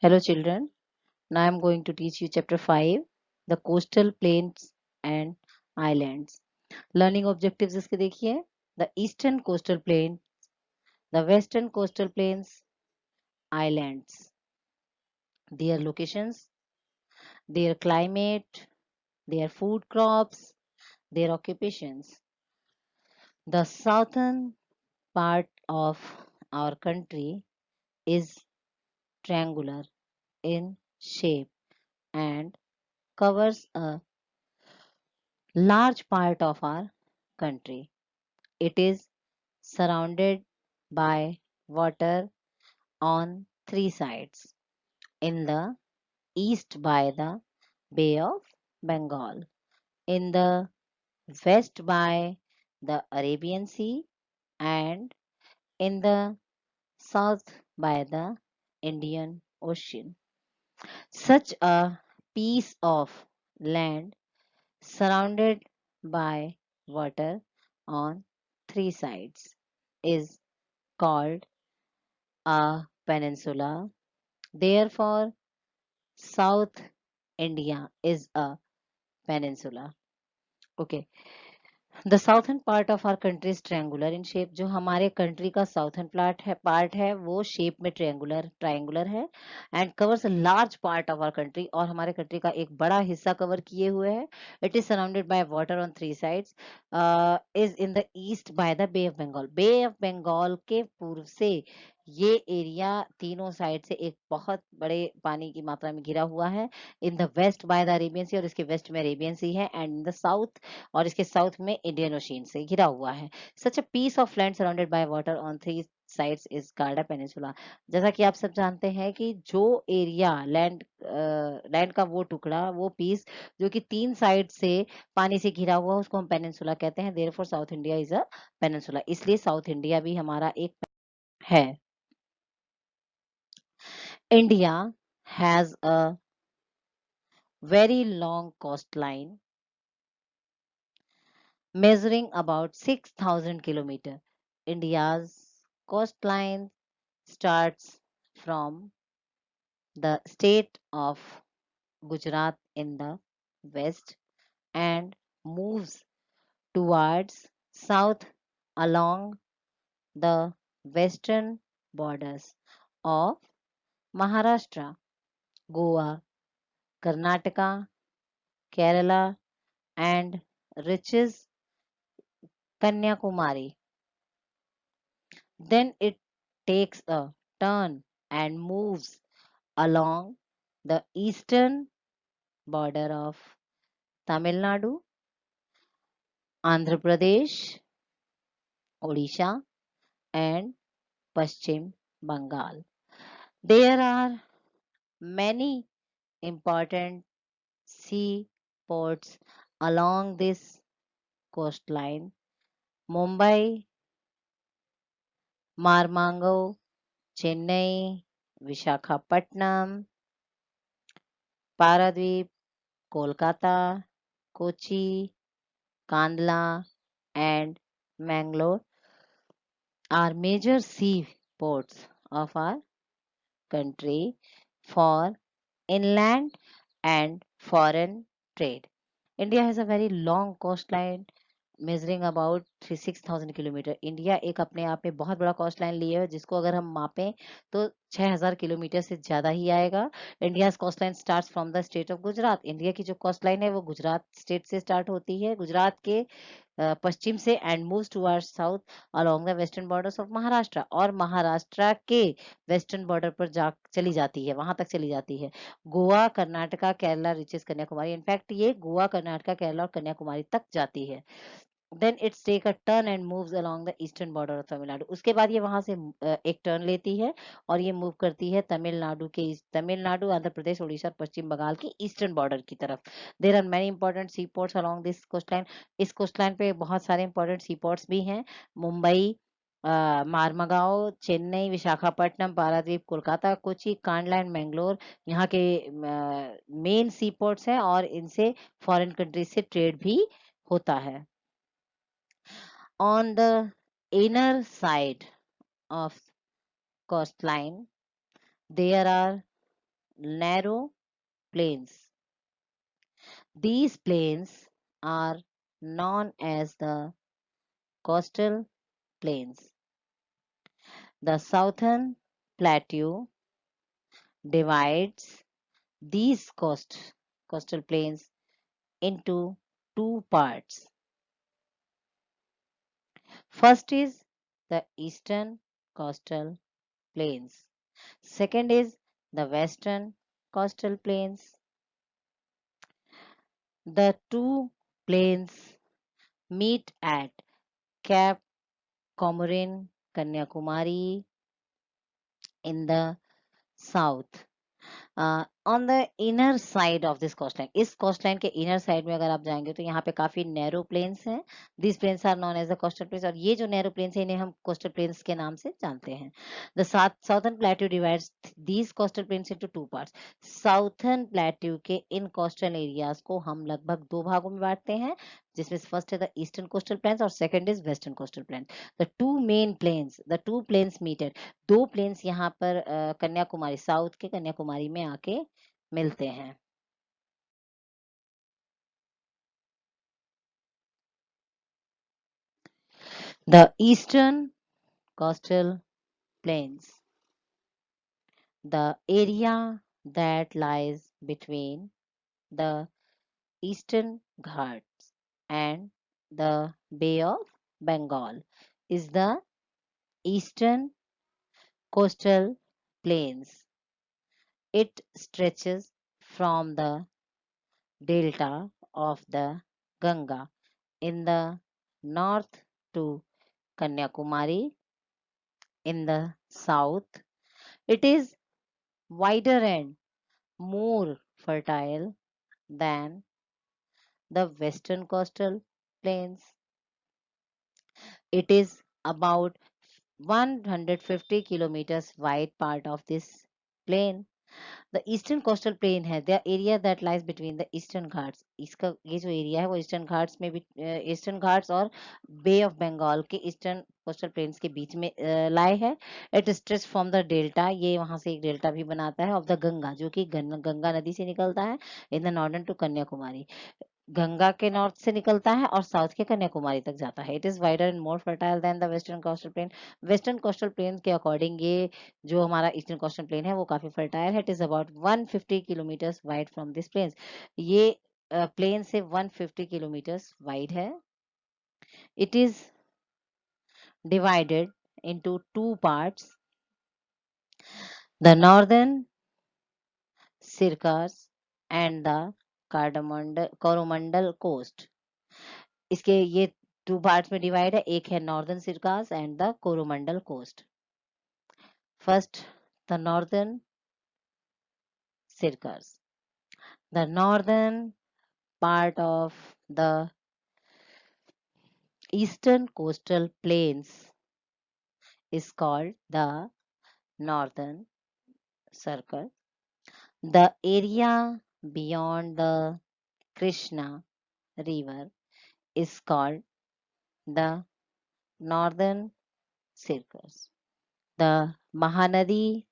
Hello children, now I am going to teach you chapter 5, the coastal plains and islands. Learning objectives इसके देखिए, the eastern coastal plain, the western coastal plains, islands, their locations, their climate, their food crops, their occupations. The southern part of our country is triangular in shape and covers a large part of our country. It is surrounded by water on three sides. In the east by the Bay of Bengal, in the west by the Arabian Sea, and in the south by the Indian Ocean. Such a piece of land surrounded by water on three sides is called a peninsula. Therefore, South India is a peninsula. Okay. The southern part of our country is triangular in shape. जो हमारे country का southern part है वो shape में triangular है and covers a large part of our country और हमारे country का एक बड़ा हिस्सा cover किए हुए है. It is surrounded by water on three sides. Is in the east by the Bay of Bengal. Bay of Bengal के पूर्व से ये एरिया तीनों साइड से एक बहुत बड़े पानी की मात्रा में घिरा हुआ है. In the west by the Arabian sea और इसके वेस्ट में अरेबियन सी है एंड इन द साउथ और इसके साउथ में इंडियन ओशियन से घिरा हुआ है. Such a piece of land surrounded by water on three sides is called a peninsula. जैसा कि आप सब जानते हैं कि जो एरिया लैंड का वो टुकड़ा वो पीस जो कि तीन साइड से पानी से घिरा हुआ उसको हम पेनिनसुला कहते हैं. Therefore south India is a peninsula. इसलिए साउथ इंडिया भी हमारा एक है. India has a very long coastline measuring about 6,000 kilometers. India's coastline starts from the state of Gujarat in the west and moves towards south along the western borders of Maharashtra, Goa, Karnataka, Kerala, and reaches Kanyakumari. Then it takes a turn and moves along the eastern border of Tamil Nadu, Andhra Pradesh, Odisha, and Paschim Bengal. There are many important sea ports along this coastline. Mumbai, Marmango, Chennai, Vishakhapatnam, Paradweep, Kolkata, Kochi, Kandla, and Mangalore are major seaports of our country for inland and foreign trade. India has a very long coastline measuring about 6,000 kilometre. India एक अपने आप में बहुत बड़ा coast line लिए है जिसको अगर हम मापें तो 6,000 किलोमीटर से ज्यादा ही आएगा. India coastline start from the state of Gujarat. India की जो कोस्ट लाइन है वो गुजरात स्टेट से स्टार्ट होती है, गुजरात के पश्चिम से and moves towards south along the western borders of Maharashtra और महाराष्ट्र के वेस्टर्न बॉर्डर पर जा चली जाती है, वहां तक चली जाती है. गोवा, कर्नाटका, केरला रिचेस कन्याकुमारी. इनफैक्ट ये गोवा, कर्नाटका, केरला और कन्याकुमारी तक जाती है. Then it's take a turn and moves along the eastern border of Tamil Nadu. उसके बाद ये वहां से एक टर्न लेती है और ये मूव करती है तमिलनाडु, आंध्र प्रदेश, उड़ीसा, पश्चिम बंगाल की ईस्टर्न बॉर्डर की तरफ. There are many important sea ports along this coastline. इस कोस्ट लाइन पे बहुत सारे इंपॉर्टेंट सी पोर्ट्स भी हैं. मुंबई, मारमगांव, चेन्नई, विशाखापट्टनम, पारादीप, कोलकाता, कोची, कांडला एंड मैंगलोर यहाँ के मेन सी पोर्ट्स हैं और इनसे फॉरेन कंट्रीज से ट्रेड भी होता है. On the inner side of coastline, there are narrow plains. These plains are known as the coastal plains. The southern plateau divides these coastal plains into two parts. First is the eastern coastal plains. Second is the western coastal plains. The two plains meet at Cape Comorin, Kanyakumari in the south. On the inner side of this coastline, इस coastline के inner side में अगर आप जाएंगे तो यहाँ पे काफी नैरो प्लेन्स हैं. This plains are known as the coastal plains, और ये जो नैरो प्लेन्स है इन्हें हम कोस्टल प्लेन्स के नाम से जानते हैं. The southern plateau divides these coastal planes into two parts. Southern plateau के इन कोस्टल एरियाज को हम लगभग दो भागों में बांटते हैं, जिसमें फर्स्ट है द ईस्टर्न कोस्टल प्लेन्स और second is western coastal plains. The two plains meeted, दो प्लेन्स यहाँ पर कन्याकुमारी, साउथ के कन्याकुमारी में आके मिलते हैं. The eastern coastal plains, the area that lies between the eastern Ghats and the Bay of Bengal, is the eastern coastal plains. It stretches from the delta of the Ganga in the north to Kanyakumari in the south. It is wider and more fertile than the western coastal plains. It is about 150 kilometers wide part of this plain. The eastern coastal plain है the area that lies between the eastern Ghats. इसका ये जो area है वो eastern Ghats में भी, eastern Ghats और बे of Bengal के ईस्टर्न कोस्टल प्लेन्स के बीच में लाए है. It stretch from the delta, ये वहां से एक डेल्टा भी बनाता है, ऑफ द गंगा, जो कि गंगा नदी से निकलता है, in the northern to Kanyakumari. Ganga के नॉर्थ से निकलता है और साउथ के कन्याकुमारी तक जाता है. It is wider and more fertile than the western coastal plain. Western coastal plain के अकॉर्डिंग ये जो हमारा ईस्टर्न कोस्टल प्लेन है वो काफी फर्टाइल है. It is about 150 kilometres wide from this plain. ये प्लेन से 150 किलोमीटर्स वाइड है. It is divided into two parts, the northern Circars and the Coromandel Coast. इसके ये टू पार्ट्स में डिवाइड है, एक है northern Circars and the Coromandel coast. First the northern Circars. The northern part of the eastern coastal plains is called the northern circle. The area beyond the Krishna River is called the northern circles. The Mahanadi,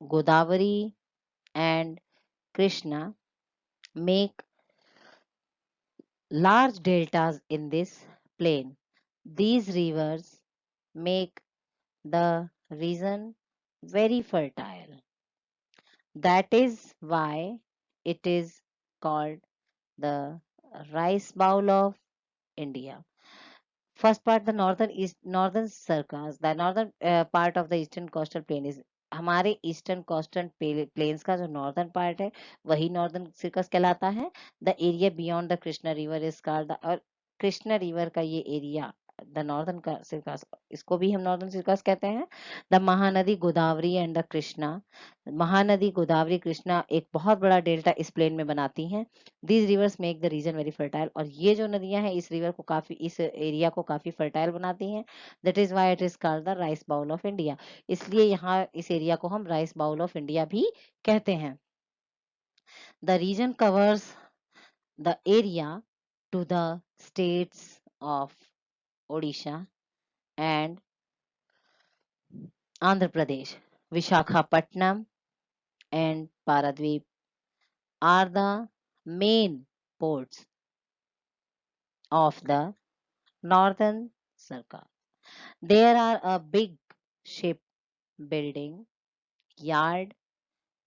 Godavari and Krishna make large deltas in this plain. These rivers make the region very fertile. That is why it is called the rice bowl of India. First part, the northern circles, the northern part of the eastern coastal plain is, हमारे eastern coastal planes का जो northern part है वही northern circus कहलाता है. The area beyond the Krishna river is called, और Krishna river का ये एरिया द नॉर्दर्न सर्कस, इसको भी हम नॉर्दर्न सर्कस कहते हैं. The Mahanadi Godavari and the Krishna, Mahanadi Godavari Krishna एक बहुत बड़ा डेल्टा इस प्लेन में बनाती हैं. These rivers make the region very fertile, और ये जो नदियां हैं इस रिवर को काफी, इस एरिया को काफी फर्टाइल बनाती हैं. That is why it is called the rice bowl of India. इसलिए यहाँ इस एरिया को हम राइस बाउल ऑफ इंडिया भी कहते हैं. The region covers the area to the states of Odisha and Andhra Pradesh, Visakhapatnam and Paradweep are the main ports of the northern Circle. There are a big ship building, yard,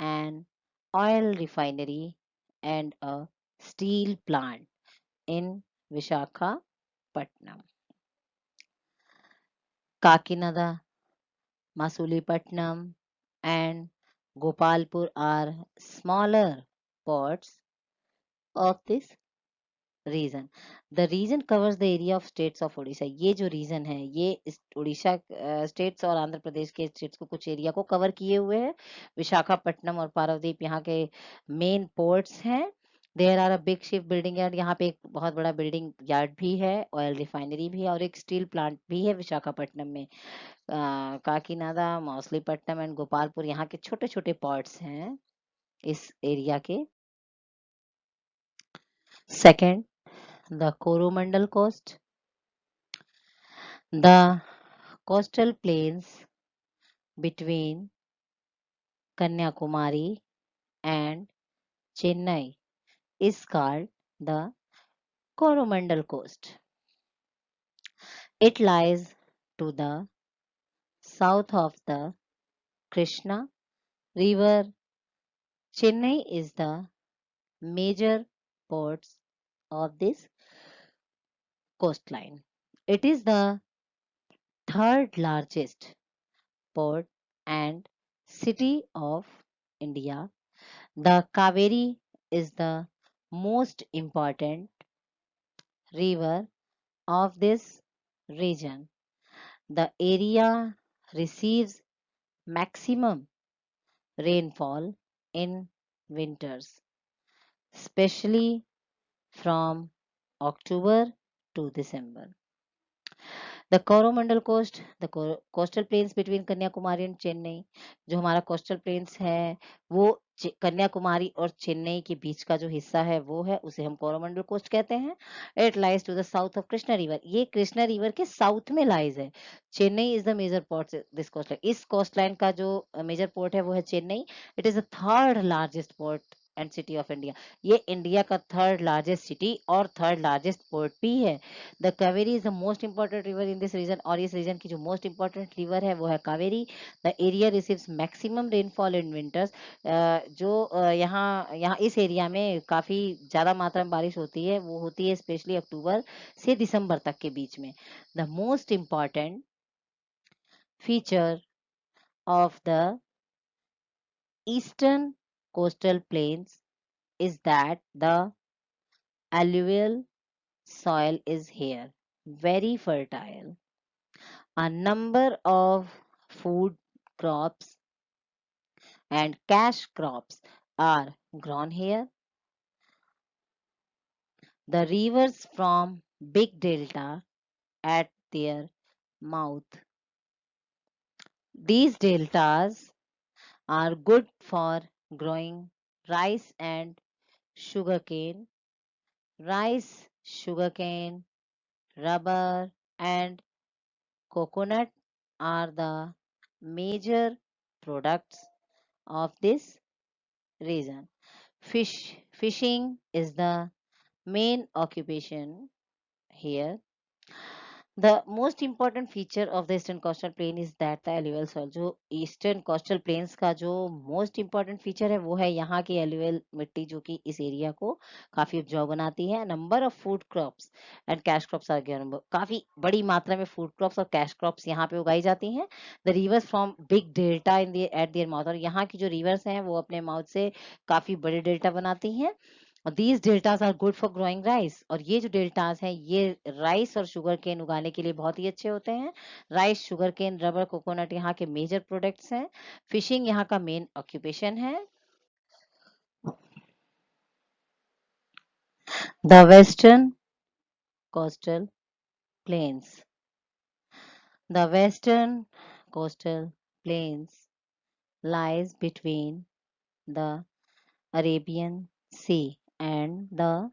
an oil refinery, and a steel plant in Visakhapatnam. Kakinada, Masulipatnam, and Gopalpur are smaller ports of this region the region covers the area of states of Orissa ये जो reason है ये Orissa states और आंध्र प्रदेश के states को कुछ area को cover किए हुए हैं विशाखापट्टनम और पारादीप यहाँ के मेन पोर्ट्स हैं there are a big ship building yard यहाँ पे एक बहुत बड़ा बिल्डिंग यार्ड भी है ऑयल रिफाइनरी भी है और एक स्टील प्लांट भी है विशाखापट्टनम में काकीनाडा मौसलीपट्टनम एंड गोपालपुर यहाँ के छोटे छोटे पोर्ट्स हैं इस एरिया के second the Coromandel Coast, the coastal plains between Kanyakumari and Chennai is called the Coromandel Coast. It lies to the south of the Krishna River. Chennai is the major port of this coastline. It is the third largest port and city of India. The Kaveri is the most important river of this region. The area receives maximum rainfall in winters, especially from October to December. The Coromandel coast the coastal plains between Kanyakumari and Chennai जो हमारा coastal plains है वो कन्याकुमारी और चेन्नई के बीच का जो हिस्सा है वो है उसे हम कोरोमंडल कोस्ट कहते हैं it lies to the south of Krishna river ये कृष्णा रिवर के साउथ में लाइज है Chennai is the major port this coastline इस कोस्ट लाइन का जो मेजर पोर्ट है वो है Chennai it is the third largest port and city of India ये इंडिया का थर्ड लार्जेस्ट सिटी और थर्ड लार्जेस्ट पोर्ट भी है the Kaveri is the most important river in this reason और इस रीजन की जो मोस्ट इंपॉर्टेंट रिवर है वो है Kaveri the area receives maximum rainfall in winters जो यहाँ यहाँ इस एरिया में काफी ज्यादा मात्रा में बारिश होती है वो होती है स्पेशली अक्टूबर से दिसंबर तक के बीच में the most important feature of the eastern coastal plains is that the alluvial soil is here very fertile. A number of food crops and cash crops are grown here. The rivers from big delta at their mouth. These deltas are good for growing rice and sugarcane. Rice, sugarcane, rubber, and coconut are the major products of this region. Fishing is the main occupation here. The most important feature of the eastern coastal plain is that the alluvial soil जो eastern coastal planes का जो most important feature है वो है यहाँ की alluvial मिट्टी जो कि इस एरिया को काफी उपजाऊ बनाती है number of food crops and cash crops are given काफी बड़ी मात्रा में फूड क्रॉप्स और कैश क्रॉप्स यहाँ पे उगाई जाती हैं the rivers from big delta in at their mouth और यहाँ की जो रिवर्स हैं वो अपने माउथ से काफी बड़े डेल्टा बनाती हैं these deltas are good for growing rice और ये जो डेल्टाज हैं ये राइस और शुगर केन उगाने के लिए बहुत ही अच्छे होते हैं rice sugarcane rubber coconut यहाँ के मेजर प्रोडक्ट्स हैं फिशिंग यहाँ का मेन ऑक्यूपेशन है the western coastal plains the western coastal plains lies between the Arabian Sea and the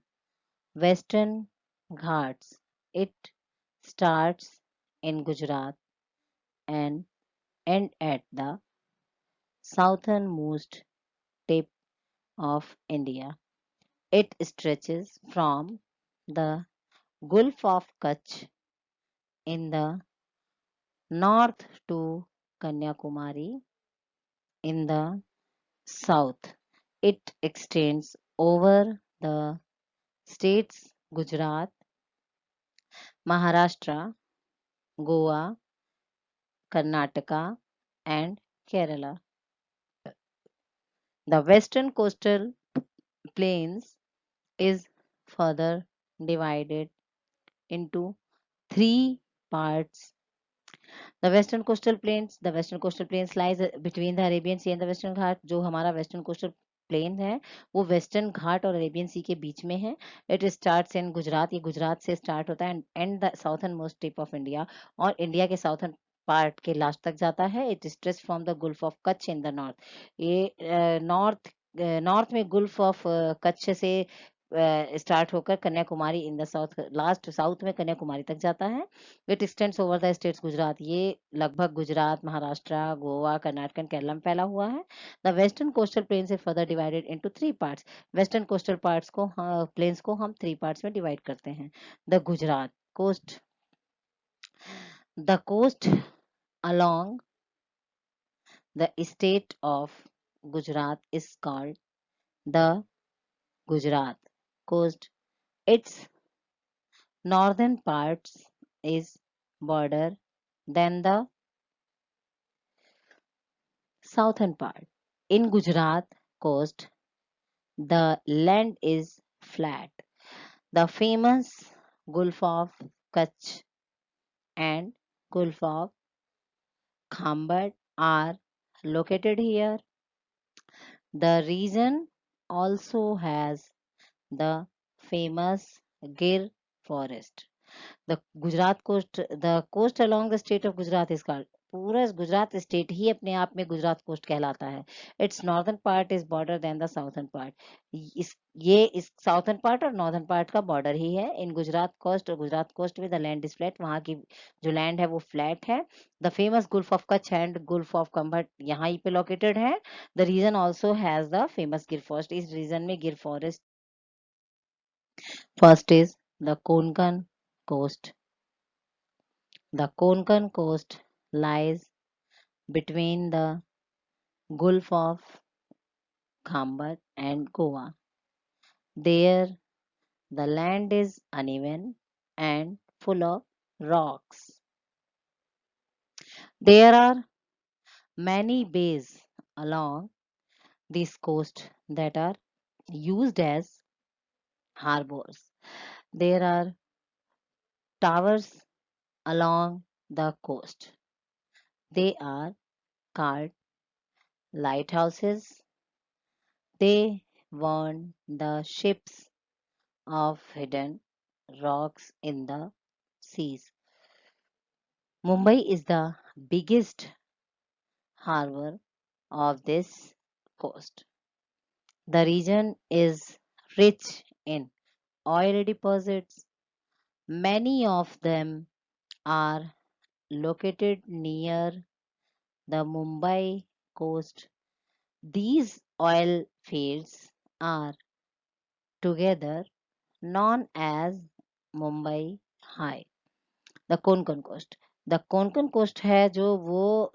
Western Ghats. It starts in Gujarat and end at the southernmost tip of India. It stretches from the Gulf of Kutch in the north to Kanyakumari in the south. It extends over the states Gujarat, Maharashtra, Goa, Karnataka, and Kerala. The western coastal plains is further divided into three parts. The western coastal plains lies between the Arabian Sea and the Western Ghat. जो हमारा western coastal plain है वो western घाट और Arabian सी के बीच में है. It starts in Gujarat. ये गुजरात से स्टार्ट होता है and the southern most tip of India, और इंडिया के साउथर्न पार्ट के लास्ट तक जाता है. It stretch from the Gulf of Kutch in the north. ये नॉर्थ में गुल्फ ऑफ कच्छ से स्टार्ट होकर Kanyakumari in the south, last south में कन्याकुमारी तक जाता है. It extends over the states Gujarat. ये लगभग गुजरात, महाराष्ट्र, गोवा, कर्नाटक एंड केरला में फैला हुआ है. The western coastal plains is further divided into three parts. Western coastal parts को प्लेन्स को हम थ्री पार्ट्स में डिवाइड करते हैं. The Gujarat coast. The coast along the state of Gujarat is called the Gujarat coast. Its northern parts is border than the southern part. In Gujarat coast, the land is flat. The famous Gulf of Kutch and Gulf of Khambat are located here. The region also has the famous Gir forest. The coast along the state of Gujarat is called. पूरा Gujarat state ही अपने आप में Gujarat coast कहलाता है. Its northern part is border then the southern part. इस southern part और northern part का border ही है इन गुजरात कोस्ट. और गुजरात कोस्ट में द लैंड इज फ्लैट. वहाँ की जो लैंड है वो फ्लैट है. The famous gulf of Kutch and gulf of Khambhat यहाँ पे लोकेटेड है. The region also has the famous Gir forest. इस रीजन में Gir forest. First is the Konkan coast. The Konkan coast lies between the Gulf of Khambat and Goa. There, the land is uneven and full of rocks. There are many bays along this coast that are used as harbors. There are towers along the coast. They are called lighthouses. They warn the ships of hidden rocks in the seas. Mumbai is the biggest harbor of this coast. The region is rich in oil deposits. Many of them are located near the Mumbai coast. These oil fields are together known as Mumbai High. The Konkan coast. The Konkan coast है जो वो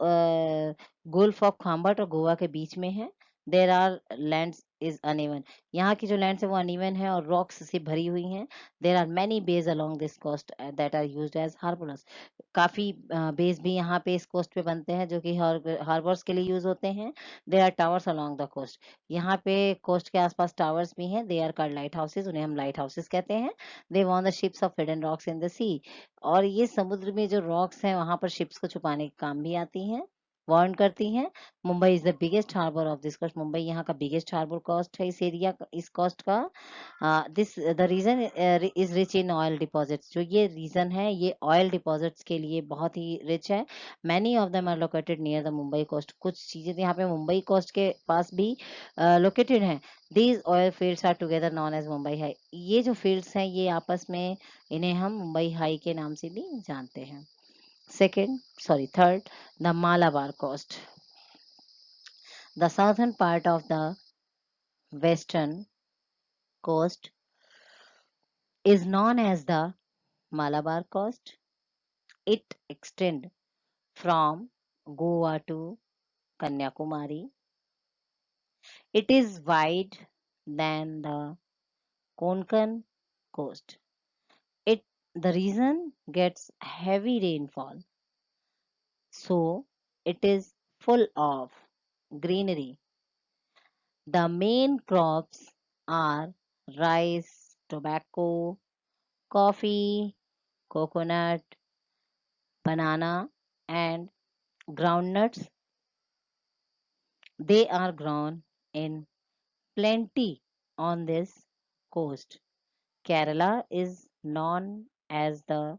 Gulf of खाम्बाट और गोवा के बीच में है. There are lands is uneven. यहाँ की जो लैंड्स है वो अनइवन है और रॉक्स से भरी हुई हैं. There are many bays along this coast that are used as harbours. काफी बेस भी यहाँ पे इस कोस्ट पे बनते हैं जो कि हार्बर्स के लिए यूज होते हैं. There are towers along the coast. यहाँ पे कोस्ट के आसपास टावर्स भी हैं. They are called lighthouses. उन्हें हम लाइट हाउसेज कहते हैं. They warn the ships of hidden rocks in the sea. और ये समुद्र में जो रॉक्स हैं वहां पर शिप्स को छुपाने के काम भी आती हैं, वार्न करती हैं. Mumbai is the biggest harbour of this coast. Mumbai यहाँ का बिगेस्ट हार्बर कोस्ट है इस एरिया इस कोस्ट का. This the region is rich in oil deposits. जो ये रीजन है ये ऑयल डिपॉजिट्स के लिए बहुत ही रिच है. Many of them are located near the Mumbai coast. कुछ चीजें यहाँ पे मुंबई कोस्ट के पास भी लोकेटेड हैं. These oil fields are together known as Mumbai High. ये जो फील्ड्स हैं ये आपस में इन्हें हम मुंबई हाई के नाम से भी जानते हैं. Third, the Malabar Coast. The southern part of the western coast is known as the Malabar Coast. It extends from Goa to Kanyakumari. It is wide than the Konkan coast. It the region gets heavy rainfall, so it is full of greenery. The main crops are rice, tobacco, coffee, coconut, banana, and groundnuts. They are grown in plenty on this coast. Kerala is known as the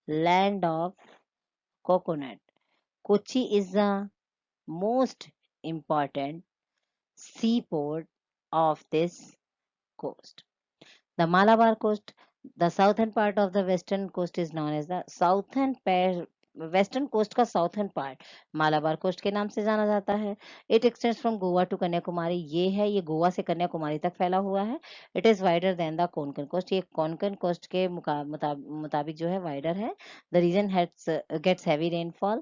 land of coconut. Kochi is the most important seaport of this coast. The Malabar coast, the southern part of the western coast is known as the western coast का southern part Malabar coast के नाम से जाना जाता है. It extends from Goa to Kanyakumari. ये गोवा से कन्याकुमारी तक फैला हुआ है. It is wider than the Konkan coast. ये कोंकण कोस्ट के मुताबिक जो है wider है. The region gets heavy rainfall,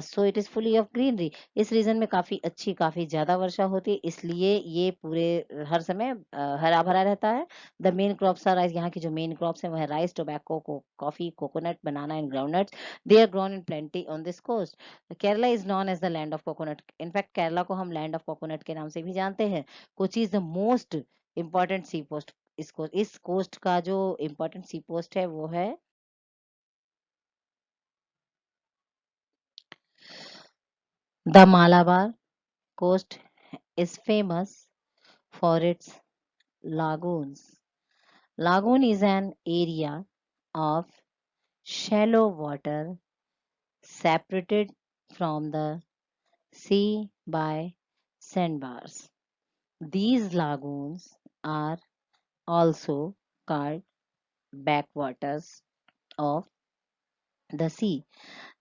so it is fully of greenery. इस रीजन में काफी ज्यादा वर्षा होती है, इसलिए ये पूरे हर समय हरा भरा रहता है. The main crops are rice. यहाँ की जो मेन क्रॉप्स है वो है rice, tobacco, coffee, coconut, banana and groundnuts. They are grown in plenty on this coast. Kerala is known as the land of coconut. In fact Kerala को हम लैंड ऑफ कोकोनट के नाम से भी जानते हैं. Kochi is the most important sea post. इस coast का जो इम्पोर्टेंट सी पोस्ट है वो है the Malabar coast is famous for its lagoons. Lagoon is an area of shallow water separated from the sea by sandbars. These lagoons are also called backwaters of the sea.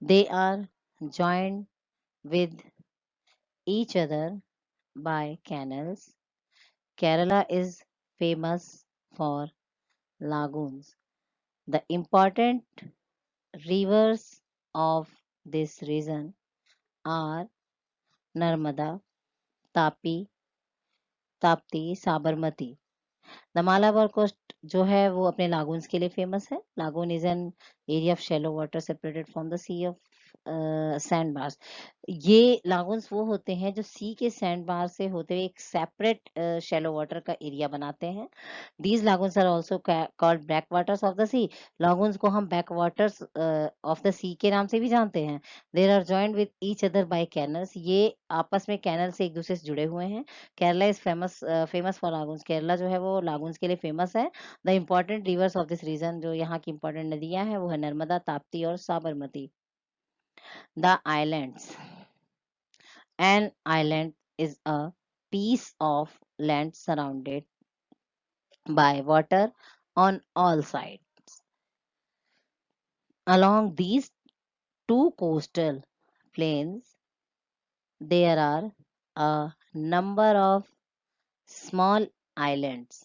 They are joined with each other by canals. Kerala is famous for lagoons. The important rivers of this region are Narmada, Tapi, Tapti, Sabarmati. The Malabar coast जो है वो अपने लागून्स के लिए famous है. Lagoon is an area of shallow water separated from the sea of sand bars. ये lagoons वो होते हैं जो सी के सैंड बार से होते हुए एक सेपरेट शैलो वाटर का एरिया बनाते हैं. These lagoons are also called backwaters of the sea. Lagoons को हम backwaters of the sea के नाम से भी जानते हैं. There are joined with each other by canals. ये आपस में कैनल से एक दूसरे से जुड़े हुए हैं. Kerala is famous for lagoons. Kerala जो है वो लागून्स के लिए फेमस है. The important rivers of this region, जो यहाँ की इम्पोर्टेंट नदियां हैं वो है नर्मदा, ताप्ती और Sabarmati. The islands. N island is a piece of land surrounded by water on all sides. Along these two coastal plains, there are a number of small islands.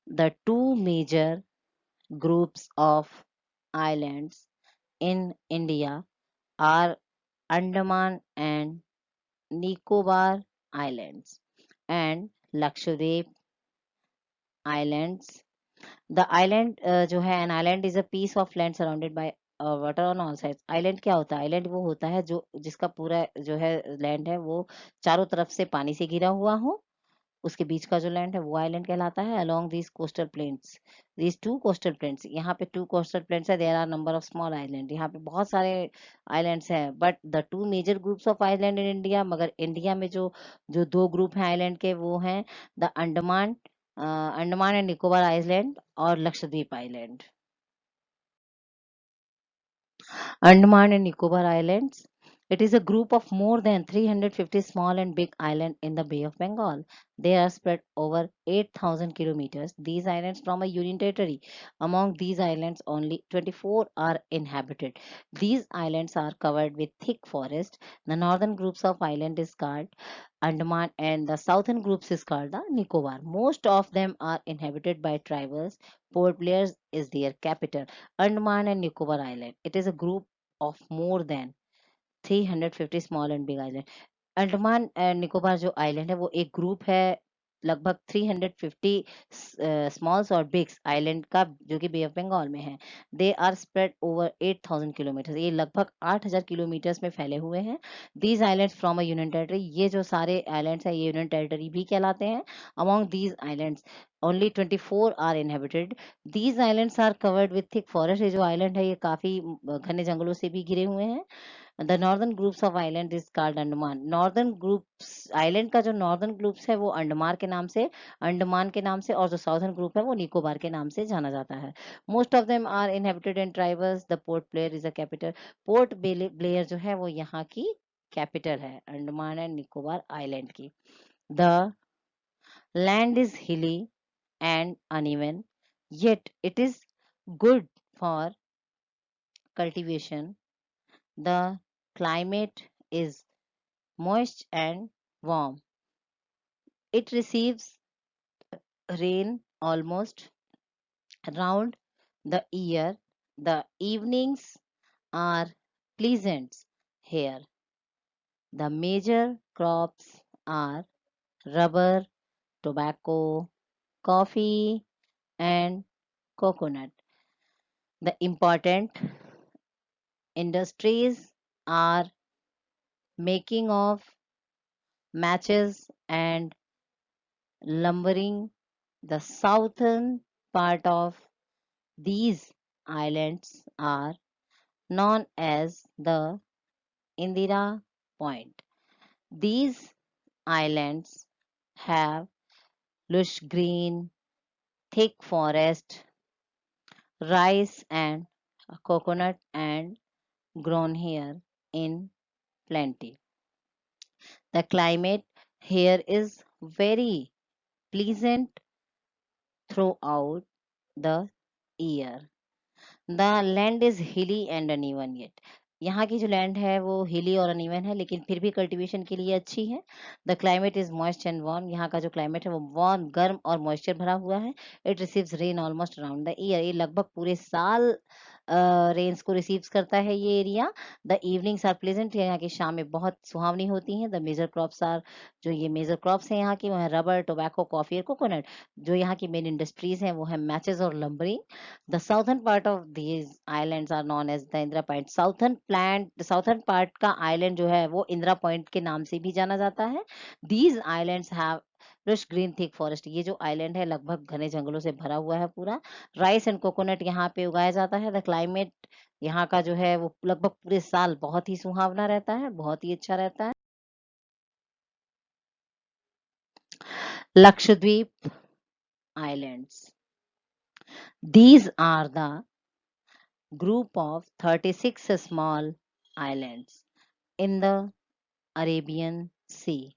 The two major groups of islands in India are Andaman and Nicobar Islands and Lakshadweep Islands. The island जो है an island is a piece of land surrounded by water on all sides. Island क्या होता है? Island वो होता है जो जिसका पूरा जो है लैंड है वो चारों तरफ से पानी से घिरा हुआ हो. उसके बीच का जो लैंड है वो आइलैंड कहलाता है. Along these coastal plains, these two coastal plains, यहाँ पे टू कोस्टल प्लेन्स है. There are number of small island. यहाँ पे बहुत सारे आइलैंड्स हैं. But the two major groups of island in India, मगर इंडिया में जो जो दो ग्रुप हैं आइलैंड के वो हैं the Andaman and Nicobar island और Lakshadweep island. Andaman and Nicobar islands It is a group of more than 350 small and big islands in the Bay of Bengal. They are spread over 8,000 kilometers. These islands form a union territory. Among these islands, only 24 are inhabited. These islands are covered with thick forest. The northern groups of island is called Andaman and the southern groups is called the Nicobar. Most of them are inhabited by tribes. Port Blair is their capital. Andaman and Nicobar Island. It is a group of more than 350 small and big island Andaman and Nicobar जो island है वो एक group है लगभग 350 smalls और बिग्स island का जो कि बे ऑफ बंगाल में है they are spread over 8,000 kilometre ये लगभग 8,000 किलोमीटर में फैले हुए हैं these islands from a union territory ये जो सारे आइलैंड्स हैं ये यूनियन टेरिटरी भी कहलाते हैं among these islands only 24 are inhabited these islands are covered with thick forest ये जो आइलैंड है ये काफी घने जंगलों से भी घिरे हुए हैं the northern groups of island is called Andaman northern groups island का जो नॉर्दर्न ग्रुप्स है वो अंडमान के नाम से और जो साउथर्न ग्रुप है वो निकोबार के नाम से जाना जाता है most of them are inhabited and tribals the Port Blair is a capital Port Blair जो है वो यहाँ की कैपिटल है अंडमान एंड निकोबार आइलैंड की the land is hilly and uneven yet it is good for cultivation the climate is moist and warm. It receives rain almost round the year. The evenings are pleasant here. The major crops are rubber, tobacco, coffee, and coconut. The important industries are making of matches and lumbering. The southern part of these islands are known as the Indira Point. These islands have lush green, thick forest, rice and coconut and grown here in plenty. The climate here is very pleasant throughout the year. The land is hilly and uneven yet यहाँ की जो land है वो हिली और uneven है लेकिन फिर भी कल्टीवेशन के लिए अच्छी है the climate is moist and warm यहाँ का जो क्लाइमेट है वो वार्म गर्म और मॉइस्चर भरा हुआ है it receives rain almost around the year ये लगभग पूरे साल रेन्स को रिसीव्स करता है ये area the evenings are pleasant यहाँ की शामें बहुत सुहावनी होती हैं द मेजर क्रॉप्स आर जो ये मेजर क्रॉप्स हैं यहाँ की वो है रबर टोबैको कॉफी और कोकोनट जो यहाँ की मेन इंडस्ट्रीज हैं वो है मैचेस और lumbering The southern part of these islands are known as the Indira Point. Southern part का island जो है वो इंदिरा पॉइंट के नाम से भी जाना जाता है. These islands have lush green thick forest. ये जो island है लगभग घने जंगलों से भरा हुआ है पूरा. Rice and coconut यहाँ पे उगाया जाता है. The climate यहाँ का जो है वो लगभग पूरे साल बहुत ही सुहावना रहता है, बहुत ही अच्छा रहता है. Lakshadweep Islands. These are the group of 36 small islands in the Arabian Sea.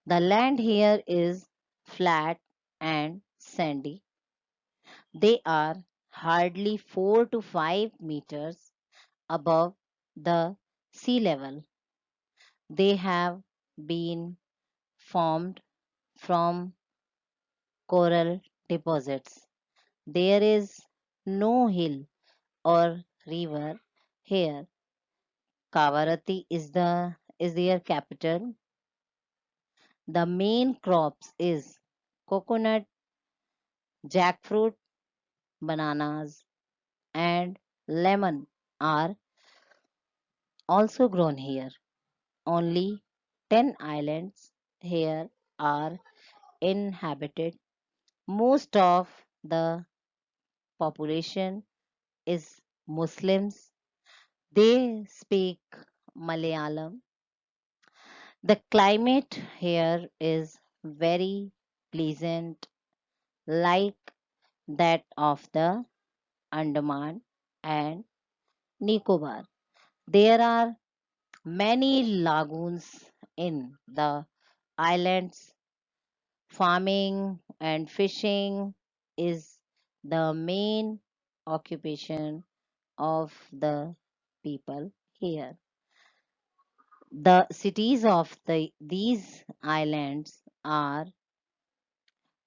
The land here is flat and sandy. They are hardly 4 to 5 meters above the sea level. They have been formed from coral deposits. There is no hill or river here. Kavarati is their capital. The main crops is coconut, jackfruit, bananas, and lemon are also grown here. Only 10 islands here are inhabited. Most of the population is Muslims. They speak Malayalam. The climate here is very pleasant, like that of the Andaman and Nicobar. There are Many lagoons in the islands. Farming and fishing is the main occupation of the people here. The cities of these islands are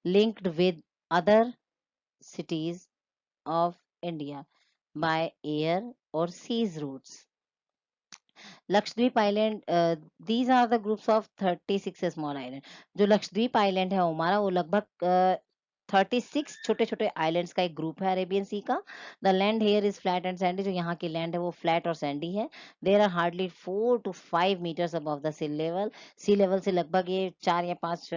linked with other cities of India by air or seas routes. Lakshadweep island these are the groups of 36 small island. जो Lakshadweep island है हमारा वो लगभग 36 छोटे छोटे islands का एक group है अरेबियन सी का. The land here is flat and Sandy. जो यहाँ की लैंड है वो फ्लैट और सैंडी है. There are hardly 4 to 5 meters above the sea level. Sea level से लगभग ये 4 या 5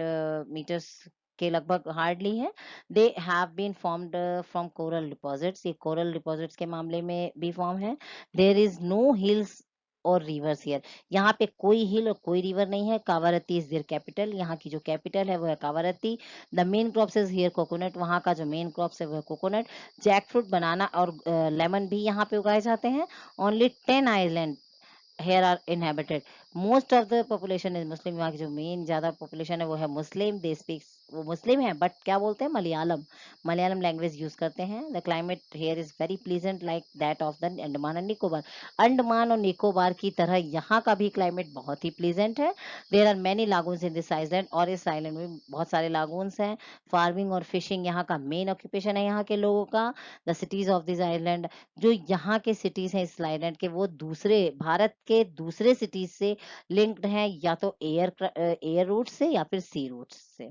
मीटर्स के लगभग हार्डली है. They have been formed from coral deposits. ये कोरल डिपॉजिट्स के मामले में भी फॉर्म है. देर इज नो हिल्स और रिवर्स हियर. यहाँ पे कोई हिल और कोई रिवर नहीं है. Kavaratti is their capital. यहाँ की जो कैपिटल है वो है Kavaratti. The main crops is here coconut. वहाँ का जो मेन क्रॉप्स है वो है कोकोनट. जैक फ्रूट, बनाना और लेमन भी यहाँ पे उगाए जाते हैं. Only 10 island here are inhabited. Most of the population is Muslim. यहाँ की जो मेन ज्यादा पॉपुलेशन है वो है मुस्लिम. दे स्पीक, वो मुस्लिम है बट क्या बोलते हैं, मलयालम. मलयालम लैंग्वेज यूज करते हैं. The climate here is very pleasant like that of the Andaman and Nicobar. Andaman और निकोबार की तरह यहाँ का भी क्लाइमेट बहुत ही प्लीजेंट है. There are many lagoons in this island. और इस आइलैंड में बहुत सारे लागून्स हैं. फार्मिंग और फिशिंग यहाँ का मेन ऑक्यूपेशन है यहाँ के लोगों का. The cities of this island, जो यहाँ के सिटीज हैं इस आइलैंड के, वो दूसरे भारत के दूसरे सिटीज से लिंक्ड हैं, या तो एयर रूट से या फिर सी रूट से.